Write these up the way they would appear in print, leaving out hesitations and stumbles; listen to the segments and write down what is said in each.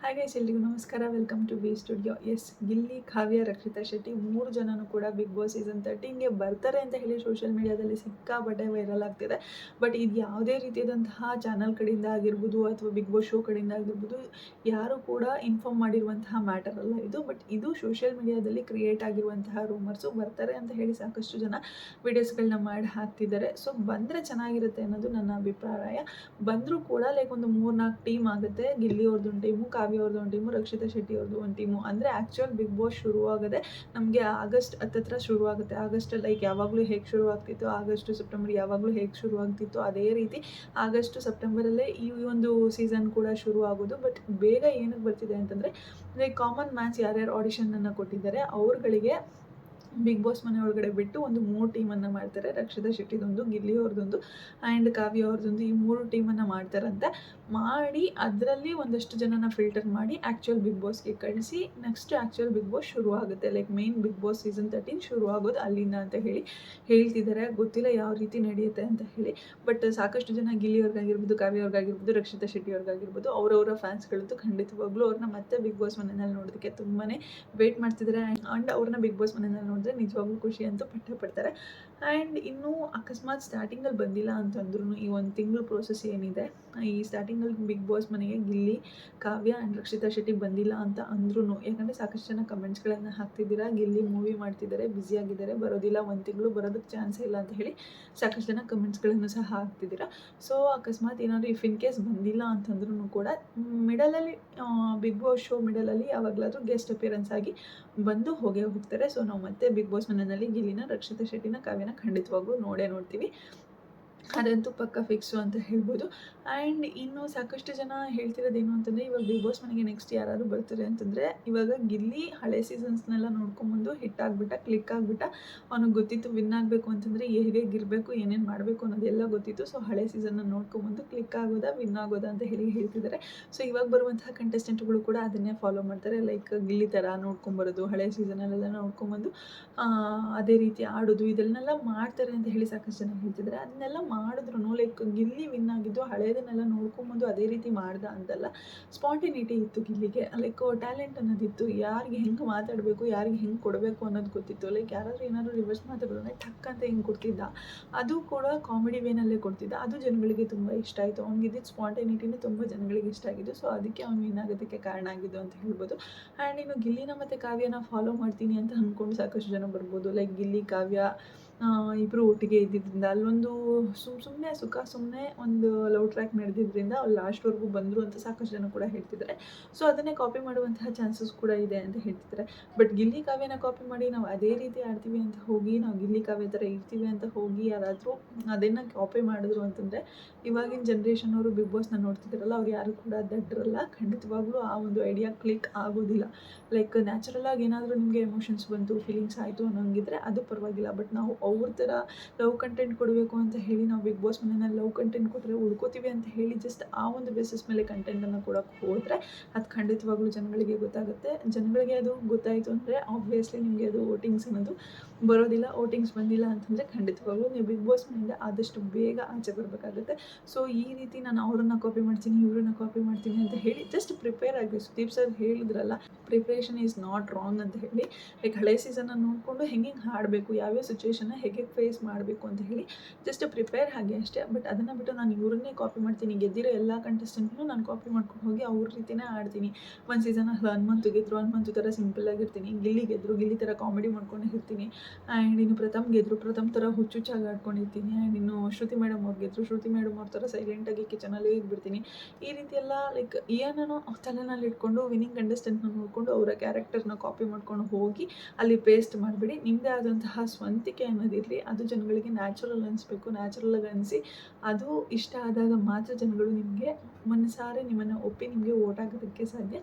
Hi guys, ಎಲ್ರಿಗೂ ನಮಸ್ಕಾರ. Welcome to V studio. Yes, Gilli, Kavya, Rakshita Shetty 3 ಜನನು ಕೂಡ ಬಿಗ್ ಬಾಸ್ ಸೀಸನ್ 13ಗೆ ಬರ್ತಾರೆ ಅಂತ ಹೇಳಿ ಸೋಷಿಯಲ್ ಮೀಡಿಯಾದಲ್ಲಿ ಸಿಕ್ಕಾಪಟ್ಟೆ ವೈರಲ್ ಆಗ್ತಿದೆ. ಬಟ್ ಇದು ಯಾವುದೇ ರೀತಿಯಾದಂತಹ ಚಾನಲ್ ಕಡೆಯಿಂದ ಆಗಿರ್ಬೋದು ಅಥವಾ ಬಿಗ್ ಬಾಸ್ ಶೋ ಕಡೆಯಿಂದ ಆಗಿರ್ಬೋದು, ಯಾರು ಕೂಡ ಇನ್ಫಾರ್ಮ್ ಮಾಡಿರುವಂತಹ ಮ್ಯಾಟರ್ ಅಲ್ಲ ಇದು. ಬಟ್ ಇದು ಸೋಷಿಯಲ್ ಮೀಡಿಯಾದಲ್ಲಿ ಕ್ರಿಯೇಟ್ ಆಗಿರುವಂತಹ ರೂಮರ್ಸು. ಬರ್ತಾರೆ ಅಂತ ಹೇಳಿ ಸಾಕಷ್ಟು ಜನ ವಿಡಿಯೋಸ್ಗಳನ್ನ ಮಾಡಿ ಹಾಕ್ತಿದ್ದಾರೆ. ಸೊ ಬಂದರೆ ಚೆನ್ನಾಗಿರುತ್ತೆ ಅನ್ನೋದು ನನ್ನ ಅಭಿಪ್ರಾಯ. ಬಂದರೂ ಕೂಡ ಲೈಕ್ ಒಂದು 3-4 ಟೀಮ್ ಆಗುತ್ತೆ. ಗಿಲ್ಲಿ ಅವ್ರದ್ದೊಂದು ಟೀಮು, ಕಾವ್ಯ ಅವ್ರದ್ದೊಂದು ಟೀಮು, ರಕ್ಷಿತಾ ಶೆಟ್ಟಿ ಅವ್ರದ್ದು ಒಂದು ಟೀಮು. ಅಂದರೆ ಆ್ಯಕ್ಚುಯಲ್ ಬಿಗ್ ಬಾಸ್ ಶುರುವಾಗದೆ ನಮಗೆ ಆಗಸ್ಟ್ ಹತ್ತತ್ರ ಶುರುವಾಗುತ್ತೆ. ಆಗಸ್ಟ್ ಲೈಕ್ ಯಾವಾಗಲೂ ಹೇಗೆ ಶುರುವಾಗ್ತಿತ್ತು, ಆಗಸ್ಟು ಸೆಪ್ಟೆಂಬರ್ ಯಾವಾಗಲೂ ಹೇಗೆ ಶುರುವಾಗ್ತಿತ್ತು ಅದೇ ರೀತಿ ಆಗಸ್ಟ್ ಸೆಪ್ಟೆಂಬರಲ್ಲೇ ಈ ಒಂದು ಸೀಸನ್ ಕೂಡ ಶುರು ಆಗೋದು. ಬಟ್ ಬೇಗ ಏನಕ್ಕೆ ಬರ್ತಿದೆ ಅಂತಂದರೆ, ಲೈಕ್ ಕಾಮನ್ ಮ್ಯಾನ್ಸ್ ಯಾರ್ಯಾರು ಆಡಿಷನನ್ನು ಕೊಟ್ಟಿದ್ದಾರೆ ಅವ್ರುಗಳಿಗೆ ಬಿಗ್ ಬಾಸ್ ಮನೆ ಒಳಗಡೆ ಬಿಟ್ಟು ಒಂದು 3 ಟೀಮನ್ನು ಮಾಡ್ತಾರೆ. ರಕ್ಷಿತಾ ಶೆಟ್ಟಿದೊಂದು, ಗಿಲ್ಲಿ ಅವ್ರದ್ದೊಂದು ಆ್ಯಂಡ್ ಕಾವ್ಯ ಅವ್ರದ್ದೊಂದು, ಈ 3 ಟೀಮನ್ನು ಮಾಡ್ತಾರಂತೆ. ಮಾಡಿ ಅದರಲ್ಲಿ ಒಂದಷ್ಟು ಜನನ ಫಿಲ್ಟರ್ ಮಾಡಿ ಆ್ಯಕ್ಚುಯಲ್ ಬಿಗ್ ಬಾಸ್ಗೆ ಕಳಿಸಿ ನೆಕ್ಸ್ಟ್ ಆ್ಯಕ್ಚುಯಲ್ ಬಿಗ್ ಬಾಸ್ ಶುರು ಆಗುತ್ತೆ. Like main Bigg Boss season 13 ಶುರು ಆಗೋದು ಅಲ್ಲಿಂದ ಅಂತ ಹೇಳಿ ಹೇಳ್ತಿದ್ದಾರೆ. ಗೊತ್ತಿಲ್ಲ ಯಾವ ರೀತಿ ನಡೆಯುತ್ತೆ ಅಂತ ಹೇಳಿ. ಬಟ್ ಸಾಕಷ್ಟು ಜನ ಗಿಲ್ಲಿ ಅವ್ರಿಗಾಗಿರ್ಬೋದು, ಕಾವ್ಯ ಅವ್ರಿಗಾಗಿರ್ಬೋದು, ರಕ್ಷಿತಾ ಶೆಟ್ಟಿ ಅವ್ರಿಗಾಗಿರ್ಬೋದು, ಅವರವರ ಫ್ಯಾನ್ಸ್ಗಳಂತೂ ಖಂಡಿತವಾಗ್ಲೂ ಅವ್ರನ್ನ ಮತ್ತೆ ಬಿಗ್ ಬಾಸ್ ಮನೆಯಲ್ಲಿ ನೋಡೋದಕ್ಕೆ ತುಂಬಾ ವೆಯ್ಟ್ ಮಾಡ್ತಿದ್ದಾರೆ. ಆ್ಯಂಡ್ ಅವ್ರನ್ನ ಬಿಗ್ ಬಾಸ್ ಮನೆಯಲ್ಲಿ ನೋಡಿದ್ರೆ ನಿಜವಾಗ್ಲೂ ಖುಷಿ ಅಂತೂ ಪಡ್ತಾರೆ. ಆ್ಯಂಡ್ ಇನ್ನೂ ಅಕಸ್ಮಾತ್ ಸ್ಟಾರ್ಟಿಂಗಲ್ಲಿ ಬಂದಿಲ್ಲ ಅಂತಂದ್ರೂ ಈ 1 ತಿಂಗಳು ಪ್ರೋಸೆಸ್ ಏನಿದೆ, ಈ ಸ್ಟಾರ್ಟಿಂಗಲ್ಲಿ ಬಿಗ್ ಬಾಸ್ ಮನೆಗೆ ಗಿಲ್ಲಿ, ಕಾವ್ಯ ಆ್ಯಂಡ್ ರಕ್ಷಿತಾ ಶೆಟ್ಟಿ ಬಂದಿಲ್ಲ ಅಂತ ಅಂದ್ರೂ, ಯಾಕಂದರೆ ಸಾಕಷ್ಟು ಜನ ಕಮೆಂಟ್ಸ್ಗಳನ್ನು ಹಾಕ್ತಿದ್ದೀರಾ, ಗಿಲ್ಲಿ ಮೂವಿ ಮಾಡ್ತಿದ್ದಾರೆ, ಬ್ಯುಸಿಯಾಗಿದ್ದಾರೆ, ಬರೋದಿಲ್ಲ, 1 ತಿಂಗಳು ಬರೋದಕ್ಕೆ ಚಾನ್ಸೇ ಇಲ್ಲ ಅಂತ ಹೇಳಿ ಸಾಕಷ್ಟು ಜನ ಕಮೆಂಟ್ಸ್ಗಳನ್ನು ಸಹ ಹಾಕ್ತಿದ್ದೀರಾ. ಸೊ ಅಕಸ್ಮಾತ್ ಏನಾದರೂ ಇಫ್ ಇನ್ ಕೇಸ್ ಬಂದಿಲ್ಲ ಅಂತಂದ್ರೂ ಕೂಡ ಮಿಡಲಲ್ಲಿ ಬಿಗ್ ಬಾಸ್ ಶೋ ಮಿಡಲಲ್ಲಿ ಯಾವಾಗಲಾದರೂ ಗೆಸ್ಟ್ ಅಪಿಯರೆನ್ಸ್ ಆಗಿ ಬಂದು ಹೋಗ್ತಾರೆ. ಸೊ ನಾವು ಮತ್ತೆ ಬಿಗ್ ಬಾಸ್ ಮನೆಯಲ್ಲಿ ಗಿಲ್ಲಿನ, ರಕ್ಷಿತಾ ಶೆಟ್ಟಿನ, ಕಾವ್ಯನ ಖಂಡಿತವಾಗ್ಲೂ ನೋಡ್ತೀವಿ. ಅದಂತೂ ಪಕ್ಕ ಫಿಕ್ಸು ಅಂತ ಹೇಳ್ಬೋದು. ಆ್ಯಂಡ್ ಇನ್ನು ಸಾಕಷ್ಟು ಜನ ಹೇಳ್ತಿರೋದೇನು ಅಂತಂದರೆ, ಇವಾಗ ಬಿಗ್ ಬಾಸ್ ಮನೆಗೆ ನೆಕ್ಸ್ಟ್ ಯಾರಾದ್ರು ಬರ್ತಾರೆ ಅಂತಂದರೆ, ಇವಾಗ ಗಿಲ್ಲಿ ಹಳೆ ಸೀಸನ್ಸ್ನೆಲ್ಲ ನೋಡ್ಕೊಂಬಂದು ಹಿಟ್ ಕ್ಲಿಕ್ ಆಗಿಬಿಟ್ಟ. ಅವ್ನಿಗೆ ಗೊತ್ತಿತ್ತು ವಿನ್ ಆಗಬೇಕು ಅಂತಂದರೆ ಹೇಗಿರಬೇಕು, ಏನೇನು ಮಾಡಬೇಕು ಅನ್ನೋದೆಲ್ಲ ಗೊತ್ತಿತ್ತು. ಸೊ ಹಳೆ ಸೀಸನ್ನ ನೋಡ್ಕೊಂಬಂದು ಕ್ಲಿಕ್ ಆಗೋದಾ, ವಿನ್ ಆಗೋದಾ ಅಂತ ಹೇಳ್ತಿದ್ದಾರೆ. ಸೊ ಇವಾಗ ಬರುವಂತಹ ಕಂಟೆಸ್ಟೆಂಟ್ಗಳು ಕೂಡ ಅದನ್ನೇ ಫಾಲೋ ಮಾಡ್ತಾರೆ. ಲೈಕ್ ಗಿಲ್ಲಿ ಥರ ನೋಡ್ಕೊಂಬರೋದು, ಹಳೆ ಸೀಸನಲ್ಲೆಲ್ಲ ನೋಡ್ಕೊಂಬಂದು ಅದೇ ರೀತಿ ಆಡೋದು, ಇದನ್ನೆಲ್ಲ ಮಾಡ್ತಾರೆ ಅಂತ ಹೇಳಿ ಸಾಕಷ್ಟು ಜನ ಹೇಳ್ತಿದ್ದಾರೆ. ಅದನ್ನೆಲ್ಲ ಮಾಡಿದ್ರು ಲೈಕ್ ಗಿಲ್ಲಿ ವಿನ್ ಆಗಿದ್ದು ಹಳೇದನ್ನೆಲ್ಲ ನೋಡ್ಕೊಂಬಂದು ಅದೇ ರೀತಿ ಮಾಡ್ದ ಅಂತಲ್ಲ. ಸ್ಪಾಂಟಿನಿಟಿ ಇತ್ತು ಗಿಲ್ಲಿಗೆ. Like talent ಅನ್ನೋದಿತ್ತು. ಯಾರಿಗೆ ಹೆಂಗೆ ಮಾತಾಡಬೇಕು, ಯಾರಿಗೆ ಹೆಂಗೆ ಕೊಡಬೇಕು ಅನ್ನೋದು ಗೊತ್ತಿತ್ತು. ಲೈಕ್ ಯಾರಾದರೂ ಏನಾದರೂ ರಿವರ್ಸ್ ಮಾತಾಡಿದ್ರೆ ಟಕ್ ಅಂತ ಹಿಂಗೆ ಕೊಡ್ತಿದ್ದ. ಅದು ಕೂಡ ಕಾಮಿಡಿ ವೇನಲ್ಲೇ ಕೊಡ್ತಿದ್ದ. ಅದು ಜನಗಳಿಗೆ ತುಂಬ ಇಷ್ಟ ಆಯಿತು. ಅವ್ನಿಗಿದ್ದಿದ್ದು ಸ್ಪಾಂಟಿನಿಟಿನೇ ತುಂಬ ಜನಗಳಿಗೆ ಇಷ್ಟ ಆಗಿದ್ದು. ಸೊ ಅದಕ್ಕೆ ಅವ್ನು ವಿನ್ ಆಗೋದಕ್ಕೆ ಕಾರಣ ಆಗಿದ್ದು ಅಂತ ಹೇಳ್ಬೋದು. ಆ್ಯಂಡ್ ಇನ್ನು ಗಿಲ್ಲಿನ ಮತ್ತು ಕಾವ್ಯನ ಫಾಲೋ ಮಾಡ್ತೀನಿ ಅಂತ ಅಂದ್ಕೊಂಡು ಸಾಕಷ್ಟು ಜನ ಬರ್ಬೋದು. ಲೈಕ್ ಗಿಲ್ಲಿ, ಕಾವ್ಯ ಇಬ್ಬರು ಒಟ್ಟಿಗೆ ಇದ್ದಿದ್ದರಿಂದ ಅಲ್ಲೊಂದು ಸುಮ್ಮನೆ ಸುಮ್ಮನೆ ಒಂದು ಲವ್ ಟ್ರ್ಯಾಕ್ ನಡೆದಿದ್ದರಿಂದ ಅವ್ರು ಲಾಸ್ಟ್ವರೆಗೂ ಬಂದರು ಅಂತ ಸಾಕಷ್ಟು ಜನ ಕೂಡ ಹೇಳ್ತಿದ್ದಾರೆ. ಸೊ ಅದನ್ನೇ ಕಾಪಿ ಮಾಡುವಂತಹ ಚಾನ್ಸಸ್ ಕೂಡ ಇದೆ ಅಂತ ಹೇಳ್ತಿದ್ದಾರೆ. ಬಟ್ ಗಿಲ್ಲಿ, ಕಾವ್ಯನ ಕಾಪಿ ಮಾಡಿ ನಾವು ಅದೇ ರೀತಿ ಆಡ್ತೀವಿ ಅಂತ ಹೋಗಿ, ನಾವು ಗಿಲ್ಲಿ, ಕಾವ್ಯ ಥರ ಇರ್ತೀವಿ ಅಂತ ಹೋಗಿ ಯಾರಾದರೂ ಅದನ್ನು ಕಾಪಿ ಮಾಡಿದ್ರು ಅಂತಂದರೆ, ಇವಾಗಿನ ಜನ್ರೇಷನವರು ಬಿಗ್ ಬಾಸ್ನ ನೋಡ್ತಿದ್ದಾರಲ್ಲ, ಅವ್ರು ಯಾರು ಕೂಡ ದಡ್ಡರಲ್ಲ. ಖಂಡಿತವಾಗ್ಲೂ ಆ ಒಂದು ಐಡಿಯಾ ಕ್ಲಿಕ್ ಆಗೋದಿಲ್ಲ. ಲೈಕ್ ನ್ಯಾಚುರಲಾಗಿ ಏನಾದರೂ ನಿಮಗೆ ಎಮೋಷನ್ಸ್ ಬಂತು, ಫೀಲಿಂಗ್ಸ್ ಆಯಿತು ಅನ್ನೋಂಗಿದ್ರೆ ಅದು ಪರವಾಗಿಲ್ಲ. ಬಟ್ ನಾವು ಅವ್ರ ಥರ ಲವ್ ಕಂಟೆಂಟ್ ಕೊಡಬೇಕು ಅಂತ ಹೇಳಿ ನಾವು ಬಿಗ್ ಬಾಸ್ ಮನೆಯಲ್ಲಿ ಲವ್ ಕಂಟೆಂಟ್ ಕೊಟ್ಟರೆ ಉಳ್ಕೋತೀವಿ ಅಂತ ಹೇಳಿ ಜಸ್ಟ್ ಆ ಒಂದು ಬೇಸಿಸ್ ಮೇಲೆ ಕಂಟೆಂಟನ್ನು ಕೊಡೋಕ್ಕೆ ಹೋದರೆ ಅದು ಖಂಡಿತವಾಗ್ಲೂ ಜನಗಳಿಗೆ ಗೊತ್ತಾಗುತ್ತೆ. ಜನಗಳಿಗೆ ಅದು ಗೊತ್ತಾಯಿತು ಅಂದರೆ ಆಬ್ವಿಯಸ್ಲಿ ನಿಮಗೆ ಅದು ವೋಟಿಂಗ್ಸ್ ಅನ್ನೋದು ಬರೋದಿಲ್ಲ. ವೋಟಿಂಗ್ಸ್ ಬಂದಿಲ್ಲ ಅಂತಂದರೆ ಖಂಡಿತವಾಗ್ಲೂ ನೀವು ಬಿಗ್ ಬಾಸ್ ಮನೆಯಿಂದ ಆದಷ್ಟು ಬೇಗ ಆಚೆ ಬರಬೇಕಾಗುತ್ತೆ. ಸೊ ಈ ರೀತಿ ನಾನು ಅವ್ರನ್ನ ಕಾಪಿ ಮಾಡ್ತೀನಿ, ಇವ್ರನ್ನ ಕಾಪಿ ಮಾಡ್ತೀನಿ ಅಂತ ಹೇಳಿ ಜಸ್ಟ್ ಪ್ರಿಪೇರ್ ಆಗಿ. ಸುದೀಪ್ ಸರ್ ಹೇಳಿದ್ರಲ್ಲ, ಪ್ರಿಪ್ರೇಷನ್ ಈಸ್ ನಾಟ್ ರಾಂಗ್ ಅಂತ ಹೇಳಿ. ಲೈಕ್ ಹಳೆ ಸೀಸನ್ನ ನೋಡಿಕೊಂಡು ಹೆಂಗೆ ಹಾಡಬೇಕು, ಯಾವ್ಯಾವ ಸಿಚುವೇಶನ್ನ ಹೇಗೆ ಫೇಸ್ ಮಾಡಬೇಕು ಅಂತ ಹೇಳಿ ಜಸ್ಟ್ ಪ್ರಿಪೇರ್ ಹಾಗೆ ಅಷ್ಟೇ. ಬಟ್ ಅದನ್ನು ಬಿಟ್ಟು ನಾನು ಇವ್ರನ್ನೇ ಕಾಪಿ ಮಾಡ್ತೀನಿ, ಗೆದ್ದಿರೋ ಎಲ್ಲ ಕಂಟೆಸ್ಟೆಂಟ್ನು ನಾನು ಕಾಪಿ ಮಾಡ್ಕೊಂಡು ಹೋಗಿ ಅವ್ರ ರೀತಿಯೇ ಆಡ್ತೀನಿ. ಒಂದು ಸೀಸನಲ್ಲಿ ಹನುಮಂತು ಗೆದ್ದರು, ಹನುಮಂತು ಥರ ಸಿಂಪಲ್ ಆಗಿರ್ತೀನಿ. ಗಿಲ್ಲಿ ಗೆದ್ದರು, ಗಿಲ್ಲಿ ಥರ ಕಾಮಿಡಿ ಮಾಡ್ಕೊಂಡು ಇರ್ತೀನಿ. ಆ್ಯಂಡ್ ಇನ್ನು ಪ್ರಥಮ್ ಗೆದ್ದರು, ಪ್ರಥಮ್ ಥರ ಹುಚ್ಚುಚ್ಚಾಗಿ ಆಡ್ಕೊಂಡಿರ್ತೀನಿ. ಆ್ಯಂಡ್ ಇನ್ನು ಶ್ರುತಿ ಮೇಡಮ್ ಅವ್ರು ಗೆದ್ದರು, ಶ್ರುತಿ ಮೇಡಮ್ ಅವ್ರ ಥರ ಸೈಲೆಂಟಾಗಿ ಕಿಚನಲ್ಲಿ ಇದ್ಬಿಡ್ತೀನಿ. ಈ ರೀತಿ ಎಲ್ಲ ಲೈಕ್ ಏನೋ ತಲೆನಲ್ಲಿ ಇಟ್ಕೊಂಡು ವಿನ್ನಿಂಗ್ ಕಂಟೆಸ್ಟೆಂಟ್ನ ನೋಡಿಕೊಂಡು ಅವರ ಕ್ಯಾರೆಕ್ಟರ್ನ ಕಾಪಿ ಮಾಡ್ಕೊಂಡು ಹೋಗಿ ಅಲ್ಲಿ ಪೇಸ್ಟ್ ಮಾಡಿಬಿಡಿ. ನಿಮ್ಮದೇ ಆದಂತಹ ಸ್ವಂತಿಕೆ ಅನ್ನೋದಿರಲಿ. ಅದು ಜನಗಳಿಗೆ ನ್ಯಾಚುರಲ್ ಅನಿಸ್ಬೇಕು. ನ್ಯಾಚುರಲಾಗಿ ಅನಿಸಿ ಅದು ಇಷ್ಟ ಆದಾಗ ಮಾತ್ರ ಜನಗಳು ನಿಮಗೆ ಮನಸಾರೆ ನಿಮ್ಮನ್ನು ಒಪ್ಪಿ ನಿಮಗೆ ವೋಟ್ ಆಗೋದಕ್ಕೆ ಸಾಧ್ಯ.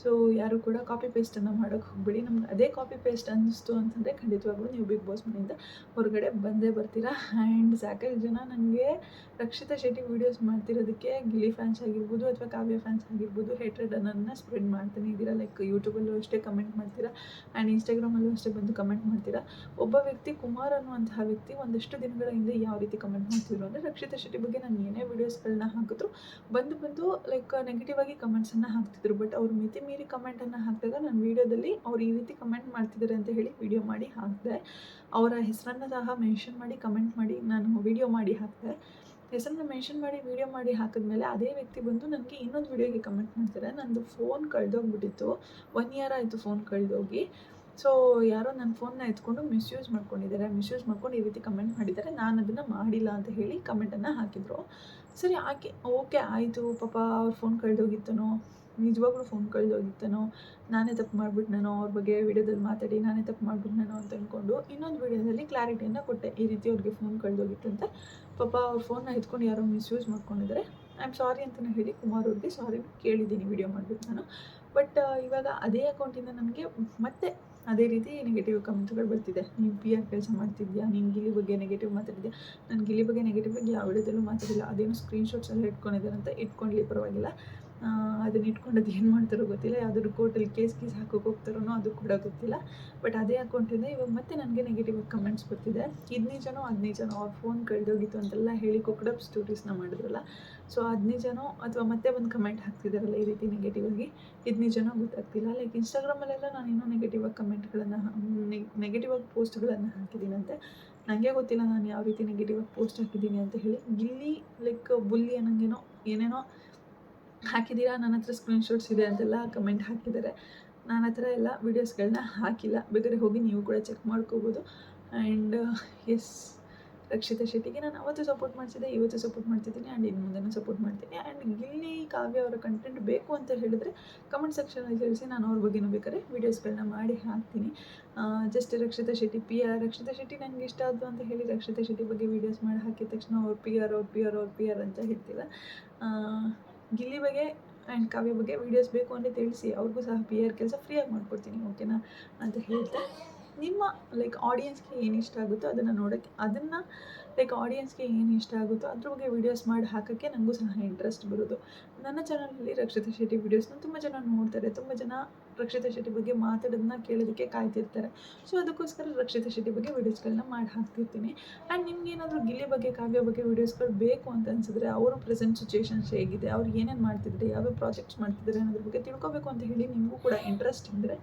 ಸೊ ಯಾರು ಕೂಡ ಕಾಪಿ ಪೇಸ್ಟನ್ನು ಮಾಡೋಕ್ಕೆ ಹೋಗಬೇಡಿ. ನಮ್ಗೆ ಅದೇ ಕಾಪಿ ಪೇಸ್ಟ್ ಅನ್ನಿಸ್ತು ಅಂತಂದರೆ ಖಂಡಿತವಾಗ್ಲೂ ನೀವು ಬಿಗ್ ಬಾಸ್ ಮನೆಯಿಂದ ಹೊರಗಡೆ ಬಂದೇ ಬರ್ತೀರಾ. ಆ್ಯಂಡ್ ಸಾಕಷ್ಟು ಜನ ನನಗೆ ರಕ್ಷಿತಾ ಶೆಟ್ಟಿ ವೀಡಿಯೋಸ್ ಮಾಡ್ತಿರೋದಕ್ಕೆ ಗಿಲ್ಲಿ ಫ್ಯಾನ್ಸ್ ಆಗಿರ್ಬೋದು ಅಥವಾ ಕಾವ್ಯ ಫ್ಯಾನ್ಸ್ ಆಗಿರ್ಬೋದು ಹೇಟ್ರೆಡ್ ಅನ್ನೋದನ್ನ ಸ್ಪ್ರೆಡ್ ಮಾಡ್ತಾನೆ ಇದ್ದೀರಾ. ಲೈಕ್ ಯೂಟ್ಯೂಬಲ್ಲೂ ಅಷ್ಟೇ ಕಮೆಂಟ್ ಮಾಡ್ತೀರಾ ಆ್ಯಂಡ್ ಇನ್ಸ್ಟಾಗ್ರಾಮಲ್ಲೂ ಅಷ್ಟೇ ಬಂದು ಕಮೆಂಟ್ ಮಾಡ್ತೀರಾ. ಒಬ್ಬ ವ್ಯಕ್ತಿ ಕುಮಾರ್ ಅನ್ನುವಂತಹ ವ್ಯಕ್ತಿ ಒಂದಷ್ಟು ದಿನಗಳ ಹಿಂದೆ ಯಾವ ರೀತಿ ಕಮೆಂಟ್ ಮಾಡ್ತಿದ್ರು ಅಂದರೆ, ರಕ್ಷಿತಾ ಶೆಟ್ಟಿ ಬಗ್ಗೆ ನಾನು ಏನೇ ವೀಡಿಯೋಸ್ಗಳನ್ನ ಹಾಕಿದ್ರು ಬಂದು ಲೈಕ್ ನೆಗೆಟಿವ್ ಆಗಿ ಕಮೆಂಟ್ಸನ್ನು ಹಾಕ್ತಿದ್ರು. ಬಟ್ ಅವ್ರು ಮಿತಿ ಮೀರಿ ಕಮೆಂಟನ್ನು ಹಾಕಿದಾಗ ನಾನು ವೀಡಿಯೋದಲ್ಲಿ ಅವ್ರು ಈ ರೀತಿ ಕಮೆಂಟ್ ಮಾಡ್ತಿದ್ದಾರೆ ಅಂತ ಹೇಳಿ ವೀಡಿಯೋ ಮಾಡಿ ಹಾಕಿದೆ. ಅವರ ಹೆಸರನ್ನು ಸಹ ಮೆನ್ಷನ್ ಮಾಡಿ ಕಮೆಂಟ್ ಮಾಡಿ ನಾನು ವೀಡಿಯೋ ಮಾಡಿ ಹಾಕಿದೆ. ಹೆಸರನ್ನ ಮೆನ್ಷನ್ ಮಾಡಿ ವೀಡಿಯೋ ಮಾಡಿ ಹಾಕಿದ್ಮೇಲೆ ಅದೇ ವ್ಯಕ್ತಿ ಬಂದು ನನಗೆ ಇನ್ನೊಂದು ವೀಡಿಯೋಗೆ ಕಮೆಂಟ್ ಮಾಡ್ತಾರೆ. ನಂದು ಫೋನ್ ಕಳೆದೋಗ್ಬಿಟ್ಟಿತ್ತು, 1 ಇಯರ್ ಆಯಿತು ಫೋನ್ ಕಳೆದೋಗಿ. ಸೊ ಯಾರೋ ನನ್ನ ಫೋನ್ನ ಎತ್ಕೊಂಡು ಮಿಸ್ಯೂಸ್ ಮಾಡ್ಕೊಂಡಿದ್ದಾರೆ. ಮಿಸ್ಯೂಸ್ ಮಾಡ್ಕೊಂಡು ಈ ರೀತಿ ಕಮೆಂಟ್ ಮಾಡಿದ್ದಾರೆ. ನಾನು ಅದನ್ನು ಮಾಡಿಲ್ಲ ಅಂತ ಹೇಳಿ ಕಮೆಂಟನ್ನು ಹಾಕಿದರು. ಸರಿ ಓಕೆ ಆಯಿತು, ಪಾಪ ಅವ್ರ ಫೋನ್ ಕಳೆದೋಗಿತ್ತನೋ, ನಿಜವಾಗ್ಲೂ ಫೋನ್ ಕಳೆದೋಗಿತ್ತನೋ, ನಾನೇ ತಪ್ಪು ಮಾಡಿಬಿಟ್ನೋ, ಅವ್ರ ಬಗ್ಗೆ ವೀಡಿಯೋದಲ್ಲಿ ಮಾತಾಡಿ ನಾನೇ ತಪ್ಪು ಮಾಡಿಬಿಟ್ನೋ ಅಂತ ಅಂದ್ಕೊಂಡು ಇನ್ನೊಂದು ವೀಡಿಯೋದಲ್ಲಿ ಕ್ಲಾರಿಟಿಯನ್ನು ಕೊಟ್ಟೆ. ಈ ರೀತಿ ಅವ್ರಿಗೆ ಫೋನ್ ಕಳೆದೋಗಿತ್ತಂತೆ, ಪಾಪ ಅವ್ರ ಫೋನ್ನ ಎತ್ಕೊಂಡು ಯಾರೋ ಮಿಸ್ಯೂಸ್ ಮಾಡ್ಕೊಂಡಿದ್ದಾರೆ, ಐ ಆಮ್ ಸಾರಿ ಅಂತಲೇ ಹೇಳಿ ಕುಮಾರ್ ಅವ್ರಿಗೆ ಸಾರಿ ಕೇಳಿದ್ದೀನಿ ವೀಡಿಯೋ ಮಾಡಿಬಿಟ್ಟು ನಾನು. ಬಟ್ ಇವಾಗ ಅದೇ ಅಕೌಂಟಿಂದ ನನಗೆ ಮತ್ತೆ ಅದೇ ರೀತಿ ನೆಗೆಟಿವ್ ಕಮೆಂಟ್ಗಳು ಬರ್ತಿದೆ. ನೀನು PR ಕೆಲಸ ಮಾಡ್ತಿದ್ಯಾ, ನೀನು ಗಿಲ್ಲಿ ಬಗ್ಗೆ ನೆಗೆಟಿವ್ ಮಾತಾಡಿದ್ಯಾ. ನಾನು ಗಿಲ್ಲಿ ಬಗ್ಗೆ ನೆಗೆಟಿವ್ ಆಗಿ ಯಾವ ವಿಡಿಯೋದಲ್ಲೂ ಮಾತಾಡಿಲ್ಲ. ಅದೇನು ಸ್ಕ್ರೀನ್ಶಾಟ್ಸ್ ಎಲ್ಲ ಇಟ್ಕೊಂಡಿದ್ದಾರಂತೆ, ಇಟ್ಕೊಳ್ಳಿ ಪರವಾಗಿಲ್ಲ. ಅದನ್ನ ಇಟ್ಕೊಂಡು ಅದು ಏನು ಮಾಡ್ತಾರೋ ಗೊತ್ತಿಲ್ಲ. ಯಾವುದಾದ್ರು ಕೋರ್ಟಲ್ಲಿ ಕೇಸ್ ಹಾಕೋಕೆ ಹೋಗ್ತಾರೋ ಅದು ಕೂಡ ಗೊತ್ತಿಲ್ಲ. ಬಟ್ ಅದೇ ಅಕೌಂಟಿಂದ ಇವಾಗ ಮತ್ತೆ ನನಗೆ ನೆಗೆಟಿವ್ ಕಮೆಂಟ್ಸ್ ಬರ್ತಿದೆ. ಇದು ನಿಜನೋ ಅದು ನಿಜನೋ, ಅವ್ರ ಫೋನ್ ಕಳೆದೋಗಿತ್ತು ಅಂತೆಲ್ಲ ಹೇಳಿ ಕುಕ್ಕಡಪ್ ಸ್ಟೋರೀಸ್ನ ಮಾಡಿದ್ರಲ್ಲ, ಸೊ ಅದು ನಿಜನೋ ಅಥವಾ ಮತ್ತೆ ಒಂದು ಕಮೆಂಟ್ ಹಾಕ್ತಿದ್ದಾರಲ್ಲ ಈ ರೀತಿ ನೆಗೆಟಿವ್ ಆಗಿ, ಇದು ನಿಜನೋ ಗೊತ್ತಾಗ್ತಿಲ್ಲ. ಲೈಕ್ ಇನ್ಸ್ಟಾಗ್ರಾಮಲ್ಲೆಲ್ಲ ನಾನು ಇನ್ನೂ ನೆಗೆಟಿವ್ ಆಗಿ ಕಮೆಂಟ್ಗಳನ್ನು ನೆಗೆಟಿವ್ ಆಗಿ ಪೋಸ್ಟ್ಗಳನ್ನು ಹಾಕಿದ್ದೀನಂತೆ. ನನಗೆ ಗೊತ್ತಿಲ್ಲ ನಾನು ಯಾವ ರೀತಿ ನೆಗೆಟಿವ್ ಆಗಿ ಪೋಸ್ಟ್ ಹಾಕಿದ್ದೀನಿ ಅಂತ ಹೇಳಿ. ಗಿಲ್ಲಿ ಲೈಕ್ ಬುಲ್ಲಿ ಅನ್ನಂಗೇನೋ ಏನೇನೋ ಹಾಕಿದ್ದೀರಾ, ನನ್ನ ಹತ್ರ ಸ್ಕ್ರೀನ್ಶಾಟ್ಸ್ ಇದೆ ಅಂತೆಲ್ಲ ಕಮೆಂಟ್ ಹಾಕಿದ್ದಾರೆ. ನಾನು ಆ ಥರ ಎಲ್ಲ ವೀಡಿಯೋಸ್ಗಳನ್ನ ಹಾಕಿಲ್ಲ. ಬೇಕಾದ್ರೆ ಹೋಗಿ ನೀವು ಕೂಡ ಚೆಕ್ ಮಾಡ್ಕೋಬೋದು. ಆ್ಯಂಡ್ ಎಸ್, ರಕ್ಷಿತಾ ಶೆಟ್ಟಿಗೆ ನಾನು ಅವತ್ತು ಸಪೋರ್ಟ್ ಮಾಡ್ತಿದ್ದೆ, ಇವತ್ತು ಸಪೋರ್ಟ್ ಮಾಡ್ತಿದ್ದೀನಿ, ಆ್ಯಂಡ್ ಇನ್ನು ಮುಂದೆನೂ ಸಪೋರ್ಟ್ ಮಾಡ್ತೀನಿ. ಆ್ಯಂಡ್ ಗಿಲ್ಲಿ ಕಾವ್ಯ ಅವರ ಕಂಟೆಂಟ್ ಬೇಕು ಅಂತ ಹೇಳಿದ್ರೆ ಕಮೆಂಟ್ ಸೆಕ್ಷನಲ್ಲಿ ತಿಳಿಸಿ, ನಾನು ಅವ್ರ ಬಗ್ಗೆನೂ ಬೇಕಾದ್ರೆ ವೀಡಿಯೋಸ್ಗಳನ್ನ ಮಾಡಿ ಹಾಕ್ತೀನಿ. ಜಸ್ಟ್ ರಕ್ಷಿತಾ ಶೆಟ್ಟಿ ರಕ್ಷಿತಾ ಶೆಟ್ಟಿ ನನಗೆ ಇಷ್ಟ ಆದ್ದು ಅಂತ ಹೇಳಿ ರಕ್ಷಿತಾ ಶೆಟ್ಟಿ ಬಗ್ಗೆ ವೀಡಿಯೋಸ್ ಮಾಡಿ ಹಾಕಿದ ತಕ್ಷಣ ಅವ್ರು PR ಅಂತ ಹೇಳ್ತಿಲ್ಲ. ಗಿಲ್ಲಿ ಬಗ್ಗೆ ಆ್ಯಂಡ್ ಕಾವ್ಯ ಬಗ್ಗೆ ವೀಡಿಯೋಸ್ ಬೇಕು ಅಂತ ತಿಳಿಸಿ, ಅವ್ರಿಗೂ ಸಹ PR ಕೆಲಸ ಫ್ರೀಯಾಗಿ ಮಾಡಿಕೊಡ್ತೀನಿ, ಓಕೆನಾ ಅಂತ ಹೇಳ್ತಾ, ನಿಮ್ಮ ಲೈಕ್ ಆಡಿಯನ್ಸ್ಗೆ ಏನು ಇಷ್ಟ ಆಗುತ್ತೋ ಅದನ್ನು ಲೈಕ್ ಆಡಿಯನ್ಸ್ಗೆ ಏನು ಇಷ್ಟ ಆಗುತ್ತೋ ಅದ್ರ ಬಗ್ಗೆ ವೀಡಿಯೋಸ್ ಮಾಡಿ ಹಾಕೋಕ್ಕೆ ನನಗೂ ಸಹ ಇಂಟ್ರೆಸ್ಟ್ ಬರೋದು. ನನ್ನ ಚಾನಲಲ್ಲಿ ರಕ್ಷಿತಾ ಶೆಟ್ಟಿ ವೀಡಿಯೋಸ್ನ ತುಂಬ ಜನ ನೋಡ್ತಾರೆ, ತುಂಬ ಜನ ರಕ್ಷಿತಾ ಶೆಟ್ಟಿ ಬಗ್ಗೆ ಮಾತಾಡೋದನ್ನ ಕೇಳೋದಕ್ಕೆ ಕಾಯ್ತಿರ್ತಾರೆ. ಸೊ ಅದಕ್ಕೋಸ್ಕರ ರಕ್ಷಿತಾ ಶೆಟ್ಟಿ ಬಗ್ಗೆ ವೀಡಿಯೋಸ್ಗಳನ್ನ ಮಾಡಿ ಹಾಕ್ತಿರ್ತೀನಿ. ಆ್ಯಂಡ್ ನಿಮ್ಗೇನಾದರೂ ಗಿಲ್ಲಿ ಬಗ್ಗೆ ಕಾವ್ಯ ಬಗ್ಗೆ ವೀಡಿಯೋಸ್ಗಳು ಬೇಕು ಅಂತ ಅನಿಸಿದ್ರೆ, ಅವರು ಪ್ರೆಸೆಂಟ್ ಸಿಚುವೇಶನ್ಸ್ ಹೇಗಿದೆ, ಅವ್ರು ಏನೇನು ಮಾಡ್ತಿದ್ದಾರೆ, ಯಾವ್ಯಾವ ಪ್ರಾಜೆಕ್ಟ್ಸ್ ಮಾಡ್ತಿದ್ದಾರೆ ಅನ್ನೋದ್ರ ಬಗ್ಗೆ ತಿಳ್ಕೊಬೇಕು ಅಂತ ಹೇಳಿ ನಿಮಗೂ ಕೂಡ ಇಂಟ್ರೆಸ್ಟ್ ಇದ್ದರೆ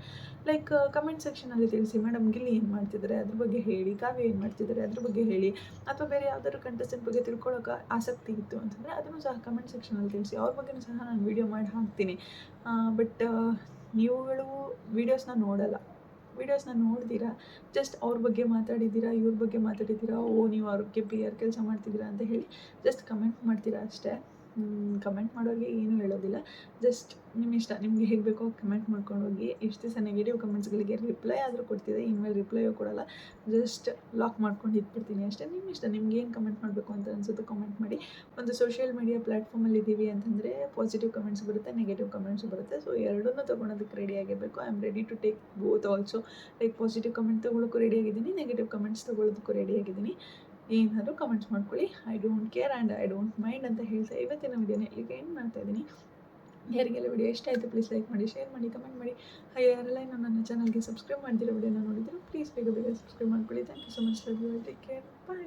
ಲೈಕ್ ಕಮೆಂಟ್ ಸೆಕ್ಷನಲ್ಲಿ ತಿಳಿಸಿ, ಮೇಡಮ್ ಗಿಲ್ಲಿ ಏನು ಮಾಡ್ತಿದ್ದಾರೆ ಅದ್ರ ಬಗ್ಗೆ ಹೇಳಿ, ಕಾವ್ಯ ಏನು ಮಾಡ್ತಿದ್ದಾರೆ ಅದ್ರ ಬಗ್ಗೆ ಹೇಳಿ, ಅಥವಾ ಬೇರೆ ಯಾವ್ದಾದ್ರು ಕಂಟೆಸ್ಟೆಂಟ್ ಬಗ್ಗೆ ತಿಳ್ಕೊಳ್ಳೋಕೆ ಆಸಕ್ತಿ ಇತ್ತು ಅಂತಂದರೆ ಅದನ್ನು ಸಹ ಕಮೆಂಟ್ ಸೆಕ್ಷನಲ್ಲಿ ತಿಳಿಸಿ, ಅವ್ರ ಬಗ್ಗೆಯೂ ಸಹ ನಾನು ವೀಡಿಯೋ ಮಾಡಿ ಹಾಕ್ತೀನಿ. ಬಟ್ ನೀವುಗಳು ವೀಡಿಯೋಸ್ನ ನೋಡ್ತೀರಾ, ಜಸ್ಟ್ ಅವ್ರ ಬಗ್ಗೆ ಮಾತಾಡಿದ್ದೀರಾ, ಇವ್ರ ಬಗ್ಗೆ ಮಾತಾಡಿದ್ದೀರಾ, ನೀವು ಅವ್ರಿಗೆ PR ಕೆಲಸ ಮಾಡ್ತಿದ್ದೀರಾ ಅಂತ ಹೇಳಿ ಜಸ್ಟ್ ಕಮೆಂಟ್ ಮಾಡ್ತೀರಾ ಅಷ್ಟೇ. ಕಮೆಂಟ್ ಮಾಡೋರಿಗೆ ಏನೂ ಹೇಳೋದಿಲ್ಲ, ಜಸ್ಟ್ ನಿಮ್ಮ ಇಷ್ಟ, ನಿಮಗೆ ಹೇಗೆ ಬೇಕೋ ಕಮೆಂಟ್ ಮಾಡ್ಕೊಂಡು ಹೋಗಿ. ಇಷ್ಟು ದಿವಸ ನೆಗೆಟಿವ್ ಕಮೆಂಟ್ಸ್ಗಳಿಗೆ ರಿಪ್ಲೈ ಆದರೂ ಕೊಡ್ತಿದ್ದೆ, ಇನ್ಮೇಲೆ ರಿಪ್ಲೈಯೂ ಕೊಡೋಲ್ಲ, ಜಸ್ಟ್ ಲಾಕ್ ಮಾಡ್ಕೊಂಡು ಇಟ್ಬಿಡ್ತೀನಿ ಅಷ್ಟೇ. ನಿಮ್ಮ ಇಷ್ಟ, ನಿಮ್ಗೆ ಏನು ಕಮೆಂಟ್ ಮಾಡಬೇಕು ಅಂತ ಅನಿಸುತ್ತೋ ಕಮೆಂಟ್ ಮಾಡಿ. ಒಂದು ಸೋಷಿಯಲ್ ಮೀಡಿಯಾ ಪ್ಲ್ಯಾಟ್ಫಾರ್ಮಲ್ಲಿ ಇದ್ದೀವಿ ಅಂತಂದರೆ ಪಾಸಿಟಿವ್ ಕಮೆಂಟ್ಸ್ ಬರುತ್ತೆ, ನೆಗೆಟಿವ್ ಕಮೆಂಟ್ಸ್ ಬರುತ್ತೆ. ಸೊ ಎರಡನ್ನೂ ತೊಗೊಳೋದಕ್ಕೆ ರೆಡಿ ಆಗಿರಬೇಕು. I am ready to take both also. Like positive comment ತೊಗೊಳೋಕ್ಕೂ ರೆಡಿಯಾಗಿದ್ದೀನಿ, ನೆಗೆಟಿವ್ ಕಮೆಂಟ್ಸ್ ತೊಗೊಳೋದಕ್ಕೂ ರೆಡಿಯಾಗಿದ್ದೀನಿ. ಏನಾದರೂ ಕಮೆಂಟ್ಸ್ ಮಾಡ್ಕೊಳ್ಳಿ, I don't care and I don't mind ಅಂತ ಹೇಳ್ತಾ ಇವತ್ತಿನ ವಿಡಿಯೋನ ಇಲ್ಲಿಗೆ ಎಂಡ್ ಮಾಡ್ತಾ ಇದ್ದೀನಿ. ಯಾರಿಗೆಲ್ಲ ವಿಡಿಯೋ ಇಷ್ಟ ಆಯಿತು ಪ್ಲೀಸ್ ಲೈಕ್ ಮಾಡಿ, ಶೇರ್ ಮಾಡಿ, ಕಮೆಂಟ್ ಮಾಡಿ. ಯಾರೆಲ್ಲ ಇನ್ನೂ ನನ್ನ ಚಾನಲ್ಗೆ ಸಬ್ಸ್ಕ್ರೈಬ್ ಮಾಡ್ತಿರೋ ವಿಡಿಯೋನ ನೋಡಿದ್ರು ಪ್ಲೀಸ್ ಬೇಗ ಸಬ್ಸ್ಕ್ರೈಬ್ ಮಾಡ್ಕೊಳ್ಳಿ. Thank you so much, love you, take care, bye.